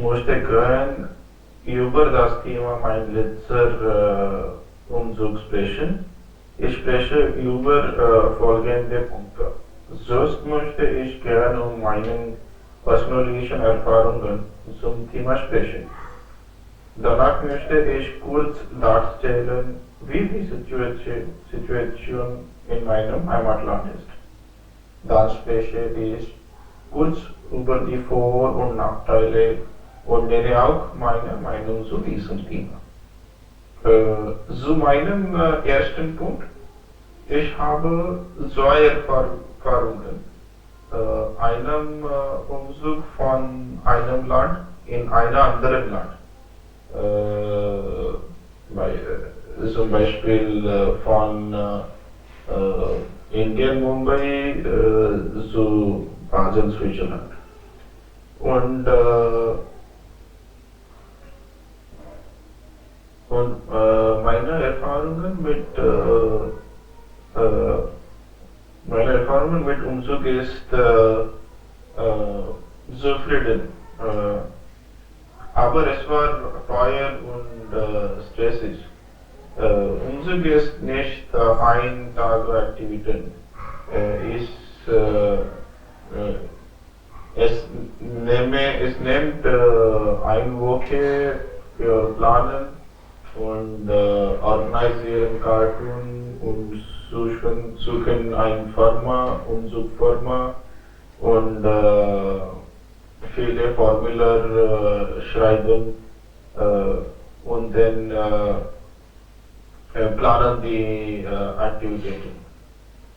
möchte gern über das Thema mein letzter Umzug sprechen. Ich spreche über folgende Punkte. Zuerst möchte ich gerne meine persönlichen Erfahrungen zum Thema sprechen. Danach möchte ich kurz darstellen, wie die Situation in meinem Heimatland ist. Dann spreche ich kurz über die Vor- und Nachteile und nenne auch meine Meinung zu diesem Thema. Zu meinem ersten Punkt. Ich habe zwei Erfahrungen. Einem Umzug von einem Land in ein anderes Land. Zum Beispiel von Indien, Mumbai zu Basel, Switzerland. Und, meine Erfahrungen mit Umzug ist zufrieden. Aber es war teuer und stressig. Umzug ist nicht ein Tagesaktivität. Es nimmt eine Woche für Planen und organisieren Karten und suchen eine Firma, Umzugfirma und viele Formular schreiben und dann planen die Aktivitäten.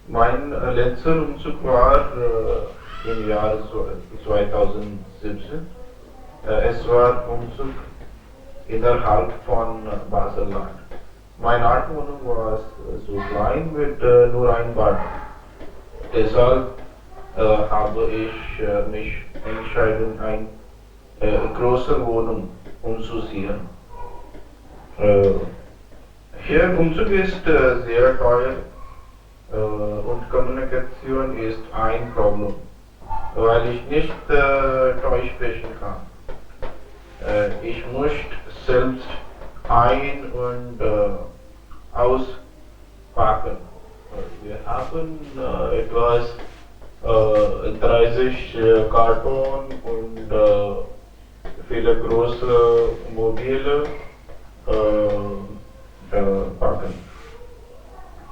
Mein letzter Umzug war im Jahr 2017. Es war Umzug innerhalb von Baselland. Meine Wohnung war so klein mit nur ein Bad. Deshalb habe ich mich entschieden, eine große Wohnung umzuziehen. Hier Umzug ist sehr teuer und Kommunikation ist ein Problem, weil ich nicht Deutsch sprechen kann. Ich muss selbst ein- und auspacken. Wir haben etwas 30 Karton und viele große Mobile packen.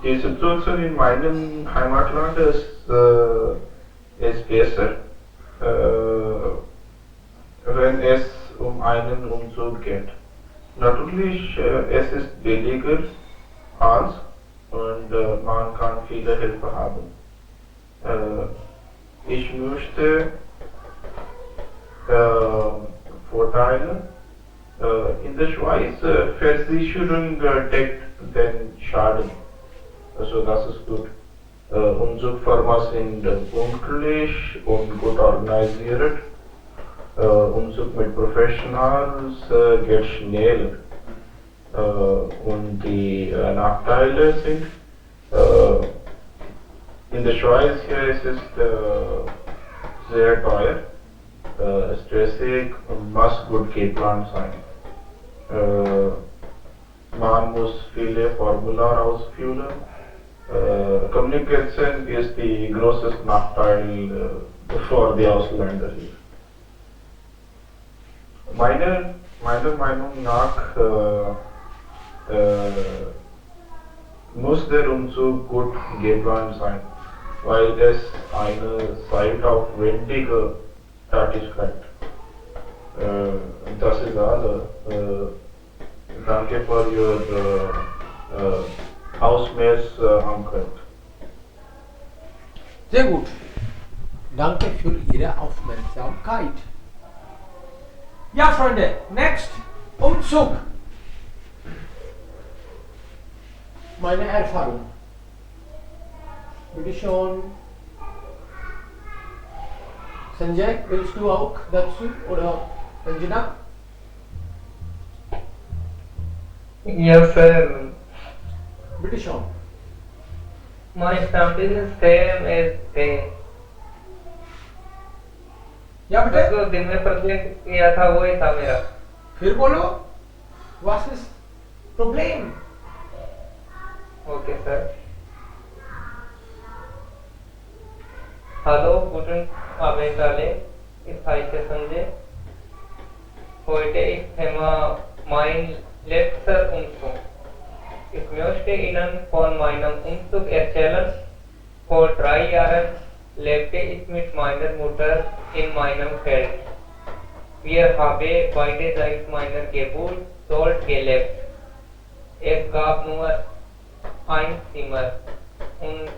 Die Situation in meinem Heimatland ist besser, wenn es um einen Umzug geht. Natürlich, es ist billiger als und man kann viele Hilfe haben. Ich möchte Vorteile. In der Schweiz Versicherung deckt den Schaden. Also das ist gut. Umzugfirmen sind pünktlich und gut organisiert. Umzug mit Professionals geht schneller. Und die Nachteile sind, in der Schweiz hier ist es sehr teuer, stressig und muss gut geplant sein. Man muss viele Formular ausfüllen. Kommunikation ist die größte Nachteil für die Ausländer hier. Meiner Meinung nach muss der Umzug gut geplant sein, weil es eine zeitaufwendige Tätigkeit. Das ist alles. Danke für Ihr Aufmerksamkeit. Sehr gut. Danke für Ihre Aufmerksamkeit. Ja, Freunde, next Umzug. Meine Erfahrung. Bitte schon. Sanjay, willst du auch dazu oder Sanjana? Yes, sir. Bitte schon. My family is same as a या बस बेटे जो दिन में प्रेजेंट किया था वही था मेरा। फिर बोलो, was ist Problem? Okay sir. Hallo, guten Abend alle. Ich heiße Sanjay. Heute ist Thema mein letzter Umzug. Ich möchte Ihnen von meinem Umzug erzählen. Vor 3 Jahren lebte ich mit meiner Mutter in meinem Feld. Wir haben beide seit meiner Geburt dort gelebt. Es gab nur ein Zimmer und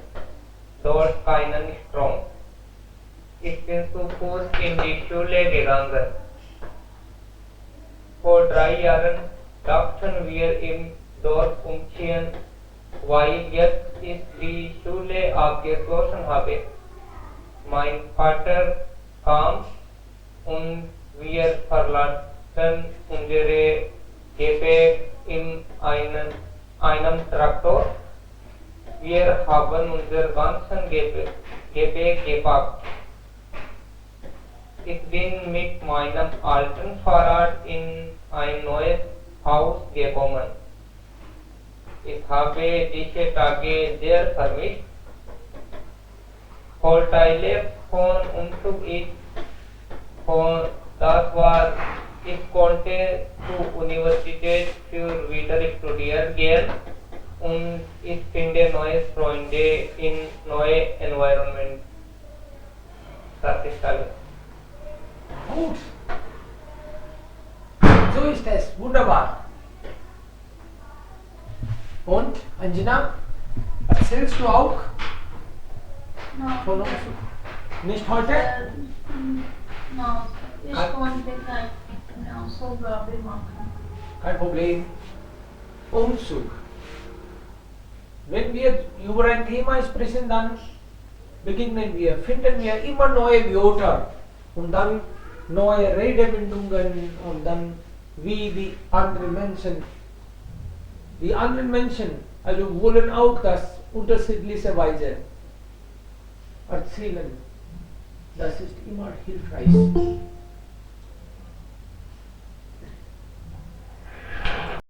dort keinen Strom. Ich bin zu Fuß in die Schule gegangen. Vor 3 Jahren dachten wir im Dorf umziehen, weil jetzt ist die Schule abgeschlossen habe. Mein Vater kam und wir verlassen unsere Gepäck in einem Traktor. Wir haben unser ganzen Gepäck gepackt. Ich bin mit meinem alten Fahrrad in ein neues Haus gekommen. Ich habe diese Tage sehr vermisst. Vorteile von Umzug ist, das war, ich konnte zur Universität für wieder studieren gehen und ich finde neue Freunde in neue Environment. Das ist alles. Gut. So ist es. Wunderbar. Und, Anjana, erzählst du auch von uns? Nicht heute? No, ich konnte keine Hausaufgabe machen. Kein Problem. Umzug. Wenn wir über ein Thema sprechen, dann finden wir immer neue Wörter und dann neue Redewendungen und dann wie die anderen Menschen also wollen auch das unterschiedliche Weise erzählen. Das ist immer hilfreich.